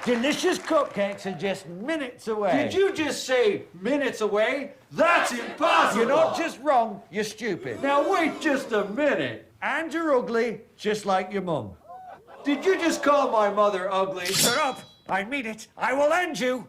Delicious cupcakes are just minutes away. Did you just say minutes away? That's impossible! You're not just wrong, you're stupid. Now wait just a minute. And you're ugly, just like your mum. Did you just call my mother ugly? Shut up! I mean it. I will end you.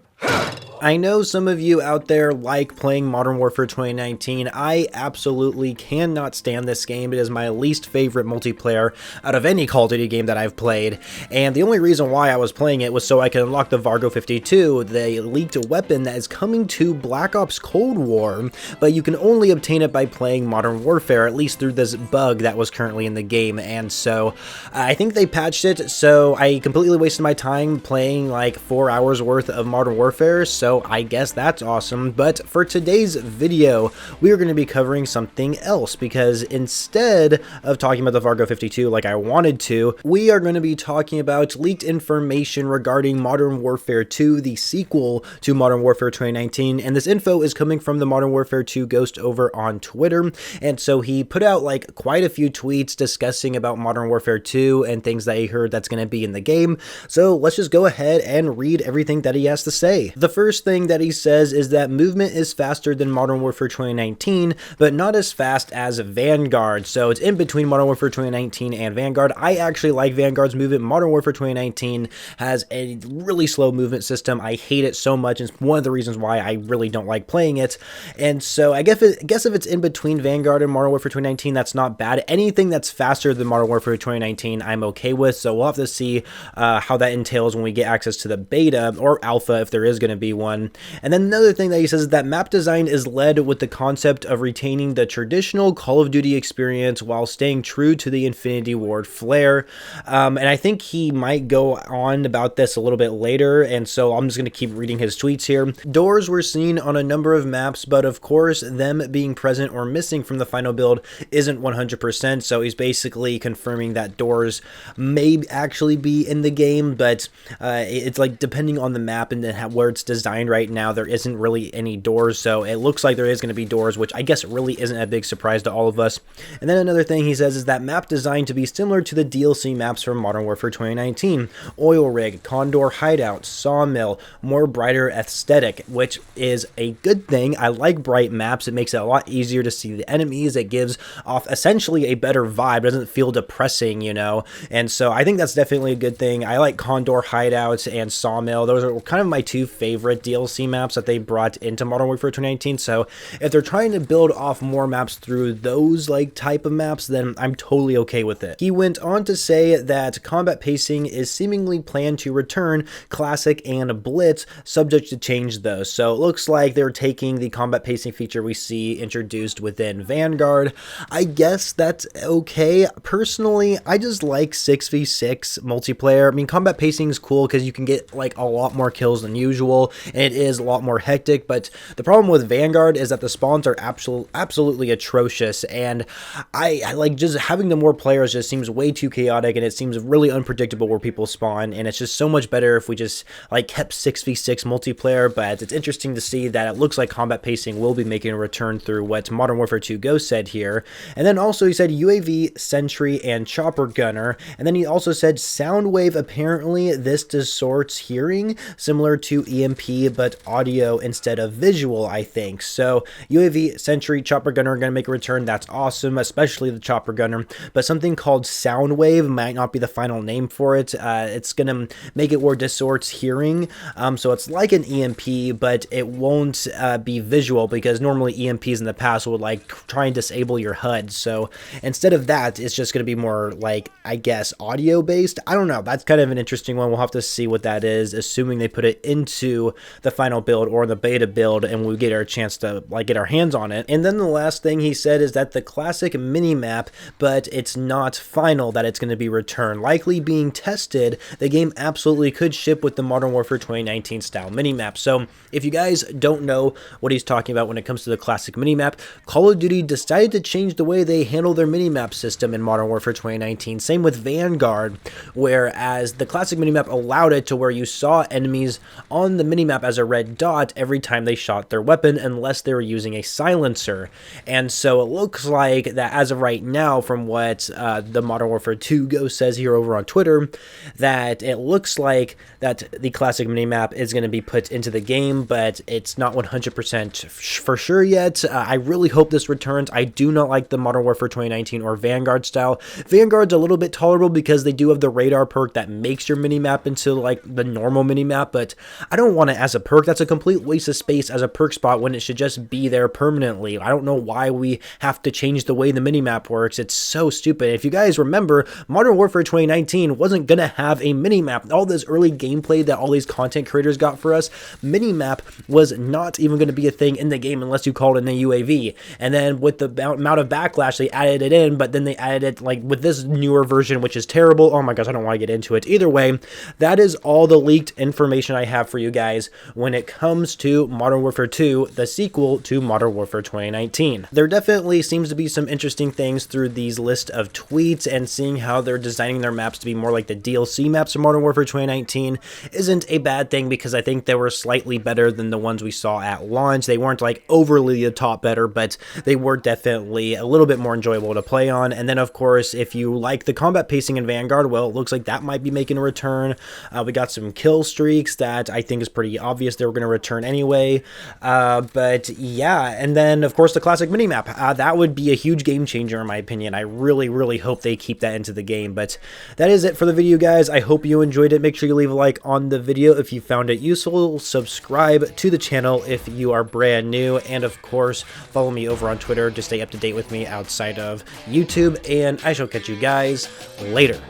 I know some of you out there like playing Modern Warfare 2019. I absolutely cannot stand this game. It is my least favorite multiplayer out of any Call of Duty game that I've played. And the only reason why I was playing it was so I could unlock the Vargo 52, the leaked weapon that is coming to Black Ops Cold War, but you can only obtain it by playing Modern Warfare, at least through this bug that was currently in the game. And so I think they patched it, so I completely wasted my time playing like 4 hours worth of Modern Warfare, so I guess that's awesome. But for today's video, we are going to be covering something else, because instead of talking about the Vargo 52 like I wanted to, we are going to be talking about leaked information regarding Modern Warfare 2, the sequel to Modern Warfare 2019, and this info is coming from the Modern Warfare 2 Ghost over on Twitter, and so he put out like quite a few tweets discussing about Modern Warfare 2 and things that he heard that's going to be in the game. So let's just go ahead and read everything that he has to say. The first thing that he says is that movement is faster than Modern Warfare 2019, but not as fast as Vanguard. So it's in between Modern Warfare 2019 and Vanguard. I actually like Vanguard's movement. Modern Warfare 2019 has a really slow movement system. I hate it so much. It's one of the reasons why I really don't like playing it. And so I guess if it's in between Vanguard and Modern Warfare 2019, that's not bad. Anything that's faster than Modern Warfare 2019, I'm okay with. So we'll have to see how that entails when we get access to the beta or alpha, if there is going to be one. And then another thing that he says is that map design is led with the concept of retaining the traditional Call of Duty experience while staying true to the Infinity Ward flair. And I think he might go on about this a little bit later, and so I'm just going to keep reading his tweets here. Doors were seen on a number of maps, but of course them being present or missing from the final build isn't 100%, so he's basically confirming that doors may actually be in the game, but it's like depending on the map and then where it's designed right now, there isn't really any doors, so it looks like there is going to be doors, which I guess really isn't a big surprise to all of us. And then another thing he says is that map designed to be similar to the DLC maps from Modern Warfare 2019. Oil rig, Condor hideout, sawmill, more brighter aesthetic, which is a good thing. I like bright maps. It makes it a lot easier to see the enemies. It gives off essentially a better vibe. It doesn't feel depressing, you know, and so I think that's definitely a good thing. I like Condor hideouts and sawmill. Those are kind of my two favorite DLC maps that they brought into Modern Warfare 2019, so if they're trying to build off more maps through those like type of maps, then I'm totally okay with it. He went on to say that combat pacing is seemingly planned to return Classic and Blitz, subject to change though. So it looks like they're taking the combat pacing feature we see introduced within Vanguard. I guess that's okay. Personally, I just like 6v6 multiplayer. I mean, combat pacing is cool because you can get like a lot more kills than usual, and it is a lot more hectic, but the problem with Vanguard is that the spawns are absolutely atrocious, and I like just having the more players just seems way too chaotic, and it seems really unpredictable where people spawn, and it's just so much better if we just like kept 6v6 multiplayer. But it's interesting to see that it looks like combat pacing will be making a return through what Modern Warfare 2 Ghost said here. And then also he said UAV, Sentry, and Chopper Gunner, and then he also said Soundwave. Apparently this distorts hearing similar to EMP, but audio instead of visual, I think. So UAV, Sentry, Chopper Gunner are going to make a return. That's awesome, especially the Chopper Gunner, but something called Soundwave might not be the final name for it. It's going to make it where distorts hearing, so it's like an EMP, but it won't be visual, because normally EMPs in the past would like try and disable your HUD. So instead of that, it's just going to be more like, I guess, audio based. I don't know. That's kind of an interesting one. We'll have to see what that is, assuming they put it into the final build or the beta build and we get our chance to like get our hands on it. And then the last thing he said is that the classic mini map, but it's not final, that it's going to be returned, likely being tested. The game absolutely could ship with the Modern Warfare 2019 style mini map. So if you guys don't know what he's talking about when it comes to the classic mini map, Call of Duty decided to change the way they handle their mini map system in Modern Warfare 2019. Same with Vanguard, whereas the classic mini map allowed it to where you saw enemies on the minimap as a red dot every time they shot their weapon unless they were using a silencer. And so it looks like that as of right now, from what the Modern Warfare 2 Ghost says here over on Twitter, that it looks like that the classic minimap is going to be put into the game, but it's not 100% for sure yet. I really hope this returns. I do not like the Modern Warfare 2019 or Vanguard style. Vanguard's a little bit tolerable because they do have the radar perk that makes your minimap into like the normal minimap, but I don't want it as a perk. That's a complete waste of space as a perk spot when it should just be there permanently. I don't know why we have to change the way the minimap works. It's so stupid. If you guys remember, Modern Warfare 2019 wasn't going to have a minimap. All this early gameplay that all these content creators got for us, minimap was not even going to be a thing in the game unless you called it a UAV. And then with the amount of backlash, they added it in, but then they added it like with this newer version, which is terrible. Oh my gosh, I don't want to get into it. Either way, that is all the leaked information I have for you guys when it comes to Modern Warfare 2, the sequel to Modern Warfare 2019. There definitely seems to be some interesting things through these list of tweets, and seeing how they're designing their maps to be more like the DLC maps of Modern Warfare 2019 isn't a bad thing, because I think they were slightly better than the ones we saw at launch. They weren't like overly the top better, but they were definitely a little bit more enjoyable to play on. And then of course, if you like the combat pacing in Vanguard, well, it looks like that might be making a return. We got some kill streaks that I think is pretty obvious they were going to return anyway. But yeah, and then of course the classic minimap. That would be a huge game changer in my opinion. I really hope they keep that into the game. But that is it for the video, guys. I hope you enjoyed it. Make sure you leave a like on the video if you found it useful. Subscribe to the channel if you are brand new, and of course follow me over on Twitter to stay up to date with me outside of YouTube, and I shall catch you guys later.